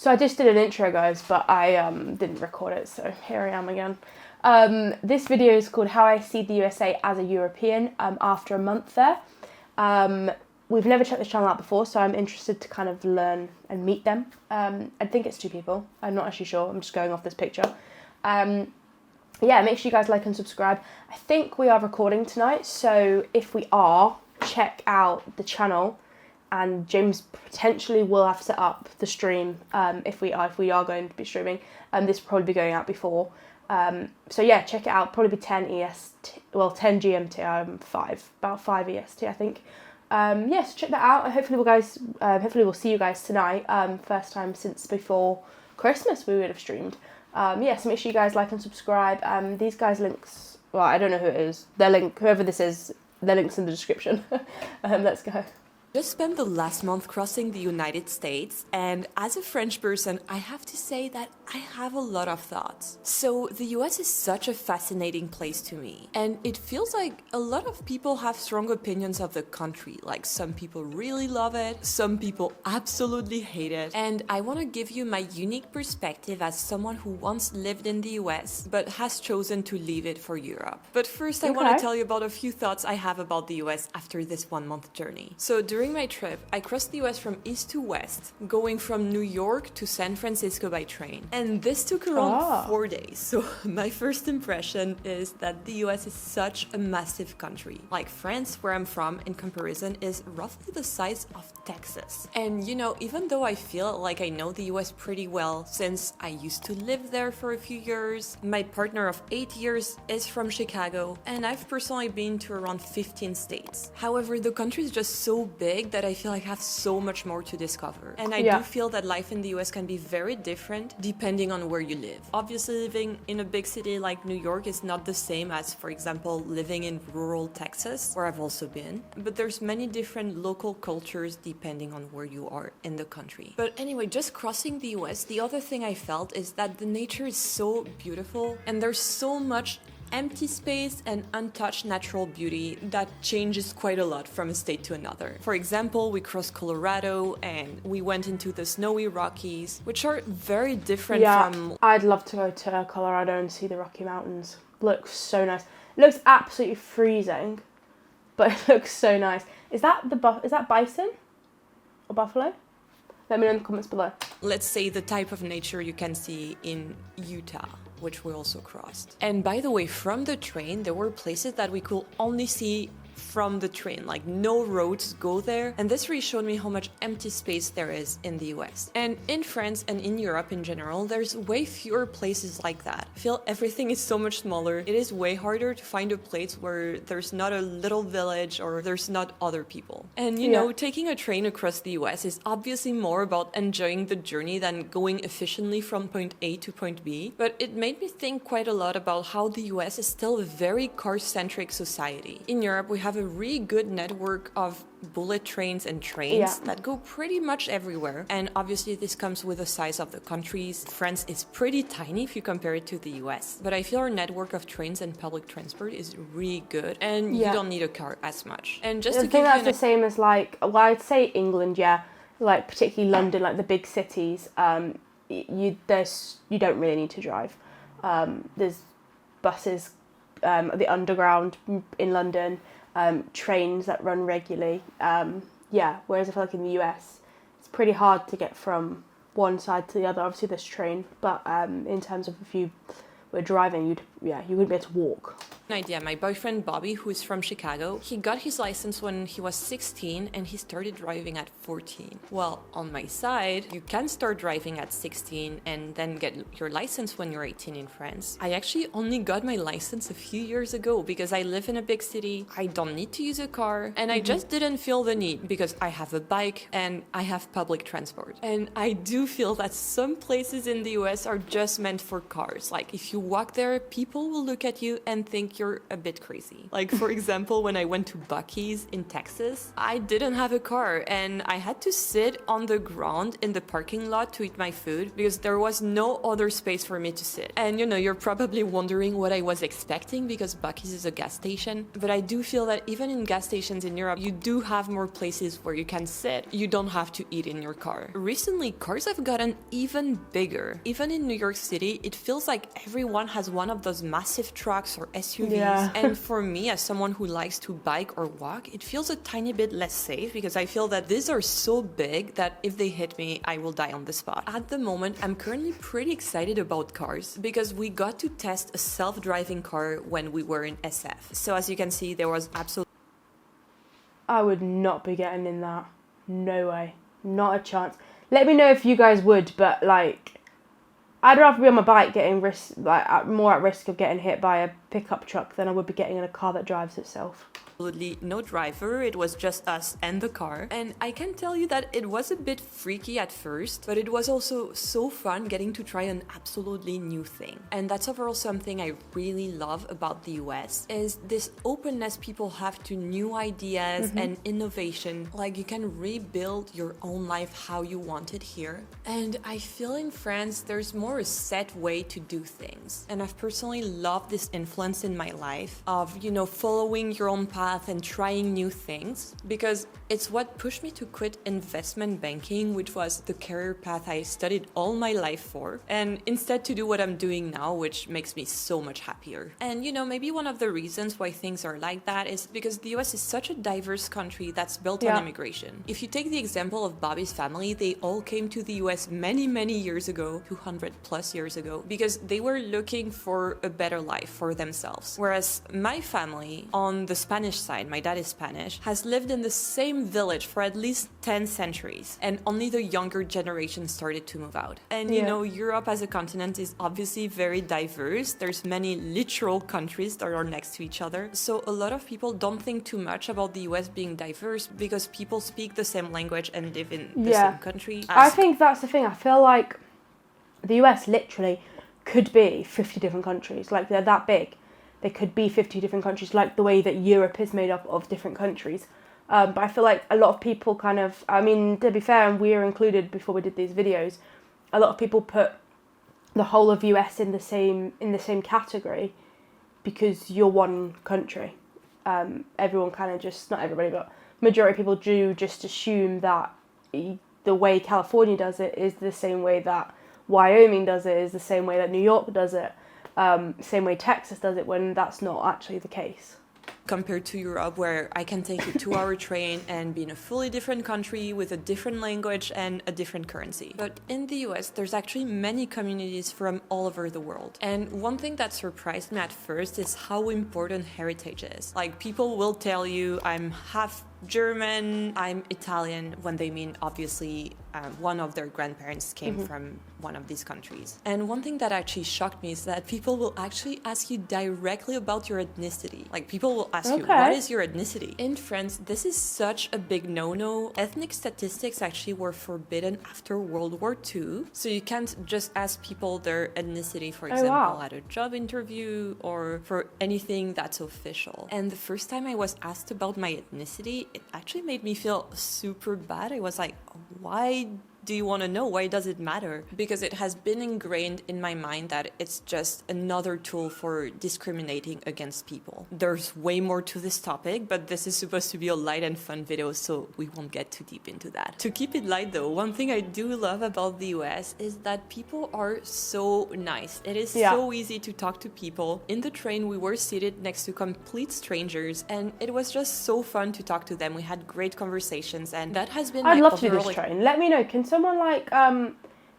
So I just did an intro, guys, but I didn't record it, so here I am again. This video is called How I See the USA as a European after a month there. We've never checked this channel out before, so I'm interested to kind of learn and meet them. I think it's 2 people. I'm not actually sure. I'm just going off this picture. Yeah, make sure you guys like and subscribe. I think we are recording tonight, so if we are, check out the channel. And James potentially will have set up the stream if we are going to be streaming. This will probably be going out before. So yeah, check it out. Probably be 10 EST, well 10 GMT. About 5 EST, I think. Yeah, so check that out. And hopefully we'll see you guys tonight. First time since before Christmas we would have streamed. Yeah, so make sure you guys like and subscribe. These guys' links. Well, I don't know who it is. Their link, whoever this is, their link's in the description. Let's go. Just spent the last month crossing the United States, and as a French person, I have to say that I have a lot of thoughts. So the US is such a fascinating place to me, and it feels like a lot of people have strong opinions of the country. Like some people really love it, some people absolutely hate it, and I want to give you my unique perspective as someone who once lived in the US but has chosen to leave it for Europe. But first I want to tell you about a few thoughts I have about the US after this 1-month journey. So during my trip, I crossed the US from east to west, going from New York to San Francisco by train. And this took around 4 days. So my first impression is that the US is such a massive country. Like France, where I'm from, in comparison, is roughly the size of Texas. And you know, even though I feel like I know the US pretty well since I used to live there for a few years, my partner of 8 years is from Chicago, and I've personally been to around 15 states. However, the country is just so big that I feel like I have so much more to discover. And I do feel that life in the US can be very different depending on where you live. Obviously, living in a big city like New York is not the same as, for example, living in rural Texas, where I've also been. But there's many different local cultures depending on where you are in the country. But anyway, just crossing the US, the other thing I felt is that the nature is so beautiful and there's so much empty space and untouched natural beauty that changes quite a lot from a state to another. For example, we crossed Colorado and we went into the snowy Rockies, which are very different from... I'd love to go to Colorado and see the Rocky Mountains. Looks so nice. It looks absolutely freezing, but it looks so nice. Is that bison or buffalo? Let me know in the comments below. Let's say the type of nature you can see in Utah, which we also crossed. And by the way, from the train, there were places that we could only see from the train, like no roads go there. And this really showed me how much empty space there is in the US. And in France and in Europe in general, there's way fewer places like that. I feel everything is so much smaller. It is way harder to find a place where there's not a little village or there's not other people. And you know, taking a train across the US is obviously more about enjoying the journey than going efficiently from point A to point B. But it made me think quite a lot about how the US is still a very car-centric society. In Europe, we have a really good network of bullet trains and trains that go pretty much everywhere. And obviously this comes with the size of the countries. France is pretty tiny if you compare it to the US. But I feel our network of trains and public transport is really good. And you don't need a car as much. And just I think that's the same as like, well, I'd say England, like particularly London, like the big cities, you don't really need to drive. There's buses, the underground in London, trains that run regularly. Whereas I feel like in the US, it's pretty hard to get from one side to the other. Obviously there's train, but in terms of if you were driving, you wouldn't be able to walk. Idea. My boyfriend Bobby, who is from Chicago, he got his license when he was 16 and he started driving at 14. Well, on my side, you can start driving at 16 and then get your license when you're 18 in France. I actually only got my license a few years ago because I live in a big city, I don't need to use a car, and I just didn't feel the need because I have a bike and I have public transport. And I do feel that some places in the US are just meant for cars. Like if you walk there, people will look at you and think think you're a bit crazy. Like, for example, when I went to Buc-ee's in Texas, I didn't have a car and I had to sit on the ground in the parking lot to eat my food because there was no other space for me to sit. And you're probably wondering what I was expecting because Buc-ee's is a gas station. But I do feel that even in gas stations in Europe, you do have more places where you can sit. You don't have to eat in your car. Recently, cars have gotten even bigger. Even in New York City, it feels like everyone has one of those massive trucks or SUVs. Yeah. And for me, as someone who likes to bike or walk, it feels a tiny bit less safe because I feel that these are so big that if they hit me, I will die on the spot. At the moment, I'm currently pretty excited about cars because we got to test a self-driving car when we were in SF. So as you can see, there was absolutely... I would not be getting in that. No way. Not a chance. Let me know if you guys would, but like, I'd rather be on my bike getting more at risk of getting hit by a pickup truck than I would be getting in a car that drives itself. Absolutely no driver, it was just us and the car. And I can tell you that it was a bit freaky at first, but it was also so fun getting to try an absolutely new thing. And that's overall something I really love about the US, is this openness people have to new ideas and innovation. Like, you can rebuild your own life how you want it here. And I feel in France there's more a set way to do things. And I've personally loved this influence in my life of, following your own path and trying new things, because it's what pushed me to quit investment banking, which was the career path I studied all my life for, and instead to do what I'm doing now, which makes me so much happier. And maybe one of the reasons why things are like that is because the US is such a diverse country that's built on immigration. If you take the example of Bobby's family, they all came to the US many years ago, 200 plus years ago, because they were looking for a better life for themselves. Whereas my family, on the Spanish side, my dad is Spanish, has lived in the same village for at least 10 centuries, and only the younger generation started to move out. And Europe as a continent is obviously very diverse. There's many literal countries that are next to each other. So a lot of people don't think too much about the US being diverse because people speak the same language and live in the same country. I think that's the thing. I feel like the US literally could be 50 different countries. Like, they're that big. They could be 50 different countries, like the way that Europe is made up of different countries. But I feel like a lot of people to be fair, and we were included before we did these videos, a lot of people put the whole of US in the same category because you're one country. Everyone kind of just, not everybody, but majority of people do just assume that the way California does it is the same way that Wyoming does it, is the same way that New York does it. Same way Texas does it, when that's not actually the case. Compared to Europe, where I can take a 2-hour train and be in a fully different country with a different language and a different currency. But in the US, there's actually many communities from all over the world. And one thing that surprised me at first is how important heritage is. Like, people will tell you I'm half German, I'm Italian, when they mean obviously one of their grandparents came from one of these countries. And one thing that actually shocked me is that people will actually ask you directly about your ethnicity. Like, people will ask you, what is your ethnicity? In France, this is such a big no-no. Ethnic statistics actually were forbidden after World War II. So you can't just ask people their ethnicity, for example, at a job interview or for anything that's official. And the first time I was asked about my ethnicity, it actually made me feel super bad. I was like, why do you want to know? Why does it matter? Because it has been ingrained in my mind that it's just another tool for discriminating against people. There's way more to this topic, but this is supposed to be a light and fun video, so we won't get too deep into that. To keep it light though, one thing I do love about the US is that people are so nice. It is so easy to talk to people. In the train, we were seated next to complete strangers, and it was just so fun to talk to them. We had great conversations, and that has been I'd love to do this train. Let me know. Can someone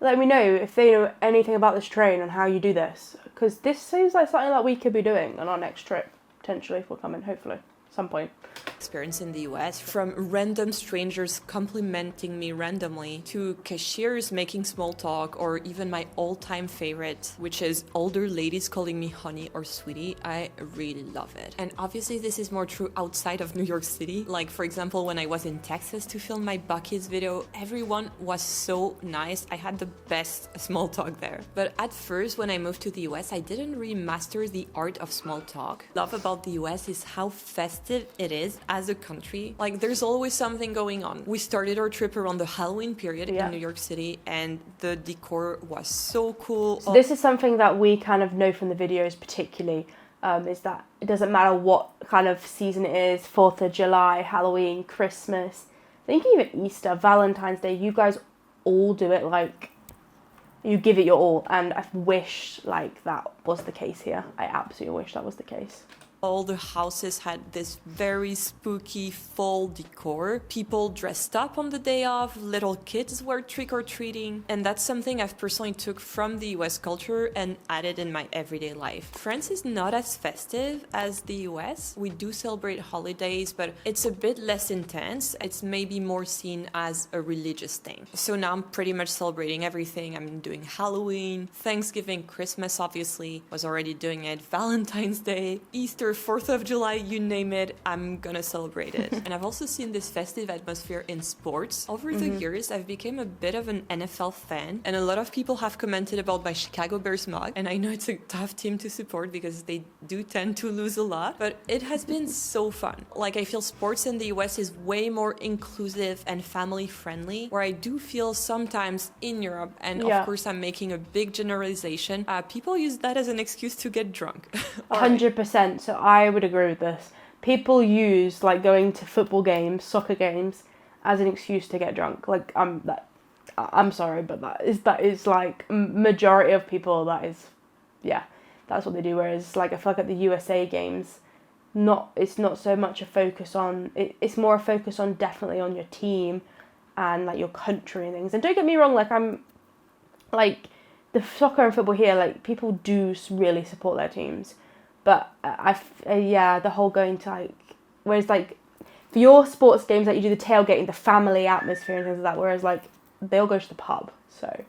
let me know if they know anything about this train and how you do this, because this seems like something that we could be doing on our next trip, potentially, if we're coming, hopefully, at some point. experience in the US, from random strangers complimenting me randomly to cashiers making small talk, or even my all-time favorite, which is older ladies calling me honey or sweetie. I really love it. And obviously this is more true outside of New York City. Like, for example, when I was in Texas to film my Buc-ee's video, everyone was so nice. I had the best small talk there. But at first, when I moved to the US, I didn't really master the art of small talk. Love about the US is how festive it is as a country. Like, there's always something going on. We started our trip around the Halloween period in New York City, and the decor was so cool. So this is something that we kind of know from the videos particularly, is that it doesn't matter what kind of season it is, 4th of July, Halloween, Christmas, I think even Easter, Valentine's Day, you guys all do it like, you give it your all, and I wish like that was the case here. I absolutely wish that was the case. All the houses had this very spooky fall decor. People dressed up on the day of, little kids were trick-or-treating, and that's something I've personally took from the US culture and added in my everyday life. France is not as festive as the US. We do celebrate holidays, but it's a bit less intense. It's maybe more seen as a religious thing. So now I'm pretty much celebrating everything. I'm doing Halloween, Thanksgiving, Christmas obviously, was already doing it, Valentine's Day, Easter, 4th of July, you name it, I'm gonna celebrate it. And I've also seen this festive atmosphere in sports. Over the years, I've become a bit of an NFL fan, and a lot of people have commented about my Chicago Bears mug, and I know it's a tough team to support because they do tend to lose a lot, but it has been so fun. Like, I feel sports in the US is way more inclusive and family friendly, where I do feel sometimes in Europe, and of course I'm making a big generalization, people use that as an excuse to get drunk. 100%. So I would agree with this. People use like going to football games, soccer games, as an excuse to get drunk. Like I'm sorry, but that is like majority of people. That's what they do. Whereas like I feel like at the USA games, it's not so much a focus on. It's more a focus on definitely on your team, and like your country and things. And don't get me wrong, like I'm like the soccer and football here, like people do really support their teams. But the whole going to like, whereas like for your sports games, like you do the tailgating, the family atmosphere and things like that. Whereas like they all go to the pub. So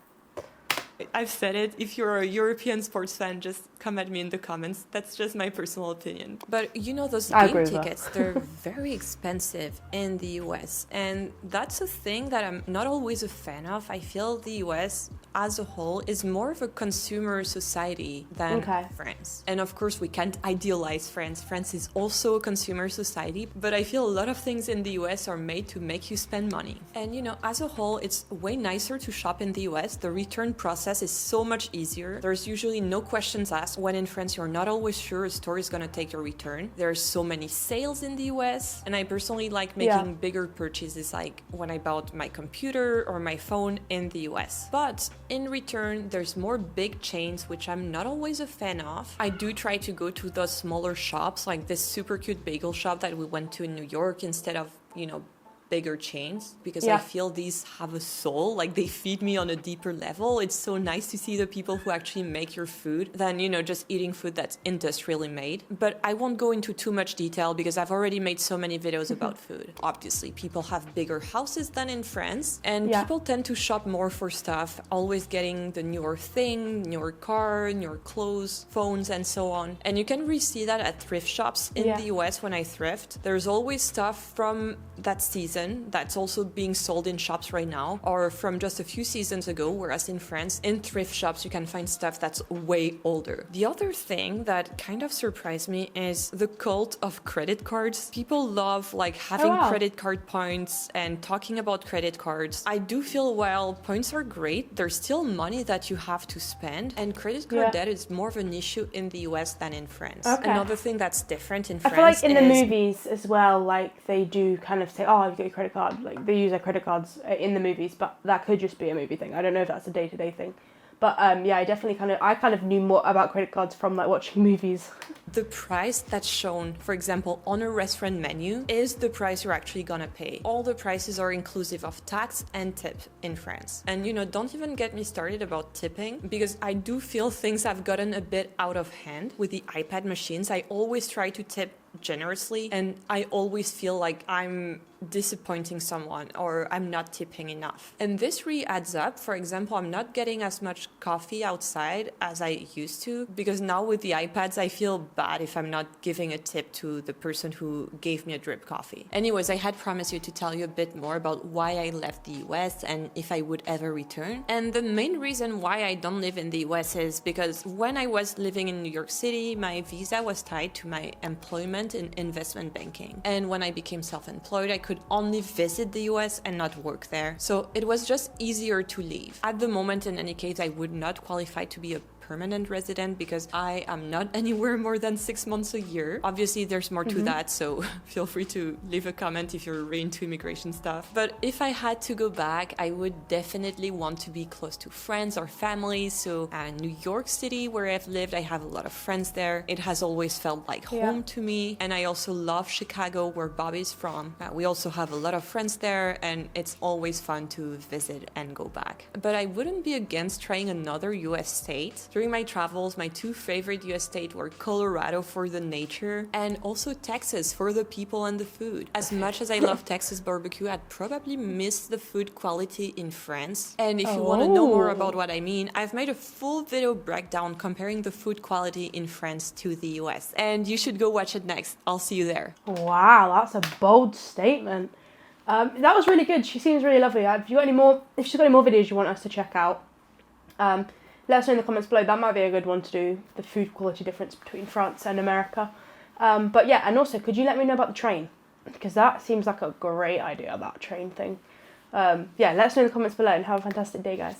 I've said it. If you're a European sports fan, just come at me in the comments. That's just my personal opinion. But you know, those game tickets, they're very expensive in the US. And that's a thing that I'm not always a fan of. I feel the US as a whole is more of a consumer society than France. And of course, we can't idealize France. France is also a consumer society. But I feel a lot of things in the US are made to make you spend money. And you know, as a whole, it's way nicer to shop in the US. The return process is so much easier. There's usually no questions asked. When in France, you're not always sure a store is gonna take your return. There's so many sales in the US, and I personally like making bigger purchases, like when I bought my computer or my phone in the US. But in return, there's more big chains, which I'm not always a fan of. I do try to go to those smaller shops, like this super cute bagel shop that we went to in New York, instead of, you know, bigger chains, because I feel these have a soul, like they feed me on a deeper level. It's so nice to see the people who actually make your food than, you know, just eating food that's industrially made. But I won't go into too much detail because I've already made so many videos about food. Obviously, people have bigger houses than in France, and people tend to shop more for stuff, always getting the newer thing, newer car, newer clothes, phones, and so on. And you can really see that at thrift shops in the US when I thrift. There's always stuff from that season that's also being sold in shops right now, or from just a few seasons ago, whereas in France, in thrift shops, you can find stuff that's way older. The other thing that kind of surprised me is the cult of credit cards. People love like having credit card points and talking about credit cards. I do feel while points are great, there's still money that you have to spend, and credit card debt is more of an issue in the US than in France. Another thing that's different in France, I feel like in the movies as well, like they do kind of say, oh, you've got your credit card, like they use their credit cards in the movies, but that could just be a movie thing. I don't know if that's a day-to-day thing, but I definitely I kind of knew more about credit cards from like watching movies. the price that's shown, for example, on a restaurant menu is the price you're actually gonna pay. All the prices are inclusive of tax and tip in France. And don't even get me started about tipping, because I do feel things have gotten a bit out of hand with the iPad machines. I always try to tip generously, and I always feel like I'm disappointing someone or I'm not tipping enough. And this really adds up. For example, I'm not getting as much coffee outside as I used to, because now with the iPads, I feel bad if I'm not giving a tip to the person who gave me a drip coffee. Anyways, I had promised you to tell you a bit more about why I left the US and if I would ever return. And the main reason why I don't live in the US is because when I was living in New York City, my visa was tied to my employment in investment banking. And when I became self-employed, I could only visit the US and not work there. So it was just easier to leave. At the moment, in any case, I would not qualify to be a permanent resident because I am not anywhere more than 6 months a year. Obviously, there's more to that, so feel free to leave a comment if you're really into immigration stuff. But if I had to go back, I would definitely want to be close to friends or family. So New York City, where I've lived, I have a lot of friends there. It has always felt like home to me. And I also love Chicago, where Bobby's from. We also have a lot of friends there, and it's always fun to visit and go back. But I wouldn't be against trying another US state. During my travels, my two favorite US states were Colorado for the nature and also Texas for the people and the food. As much as I love Texas barbecue, I'd probably miss the food quality in France. And if you want to know more about what I mean, I've made a full video breakdown comparing the food quality in France to the US. And you should go watch it next. I'll see you there. Wow, that's a bold statement. That was really good. She seems really lovely. If she's got any more videos you want us to check out, let us know in the comments below. That might be a good one to do, the food quality difference between France and America. But yeah, and also, could you let me know about the train? Because that seems like a great idea, that train thing. Yeah, let us know in the comments below, and have a fantastic day, guys.